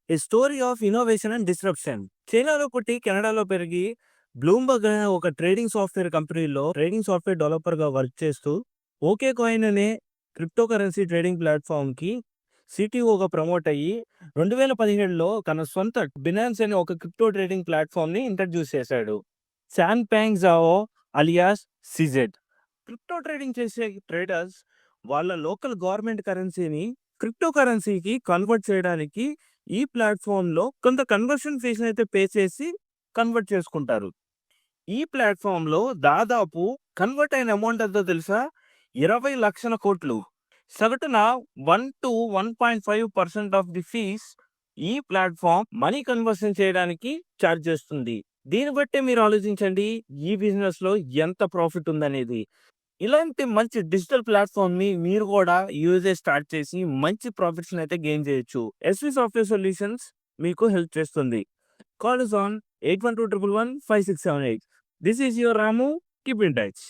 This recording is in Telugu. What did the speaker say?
A story of innovation and disruption. చైనాలో పుట్టి కెనడాలో పెరిగి బ్లూంబర్గ్ అనే ఒక ట్రేడింగ్ సాఫ్ట్‌వేర్ కంపెనీలో ట్రేడింగ్ సాఫ్ట్‌వేర్ డెవలపర్‌గా వర్క్ చేస్తూ ఓకే కాయిన్ అనే క్రిప్టో కరెన్సీ ట్రేడింగ్ ప్లాట్‌ఫార్మ్‌కి సీటీఓగా ప్రమోట్ అయ్యి 2017లో తన సొంత బినాన్స్ అనే ఒక క్రిప్టో ట్రేడింగ్ ప్లాట్‌ఫార్మ్‌ని ఇంట్రడ్యూస్ చేశాడు. Changpeng Zhao alias CZ. Crypto trading చేసే ట్రేడర్స్ వాళ్ళ లోకల్ గవర్నమెంట్ కరెన్సీని క్రిప్టో కరెన్సీకి కన్వర్ట్ చేయడానికి ఈ ప్లాట్ఫామ్‌లో కొంత కన్వర్షన్ ఫీస్‌ని అయితే పే చేసి కన్వర్ట్ చేసుకుంటారు. ఈ ప్లాట్ఫామ్‌లో దాదాపు కన్వర్ట్ అయిన అమౌంట్ ఎంతో తెలుసా? 20,00,000,00,00,000. సగటున 1-1.5% ఆఫ్ ది ఫీస్ ఈ ప్లాట్ఫామ్ మనీ కన్వర్షన్ చేయడానికి చార్జ్ చేస్తుంది. దీన్ని బట్టే మీరు ఆలోచించండి ఈ బిజినెస్‌లో ఎంత ప్రాఫిట్ ఉందనేది. ఇలాంటి మంచి డిజిటల్ ప్లాట్‌ఫార్మ్‌ని మీరు కూడా యూజే స్టార్ట్ చేసి మంచి ప్రాఫిట్స్‌ని అయితే గెయిన్ చేయొచ్చు. ఎస్‌వి సాఫ్ట్‌వేర్ సొల్యూషన్స్ మీకు హెల్ప్ చేస్తుంది. Call us on 81211567. This is your Ramu. Keep in touch.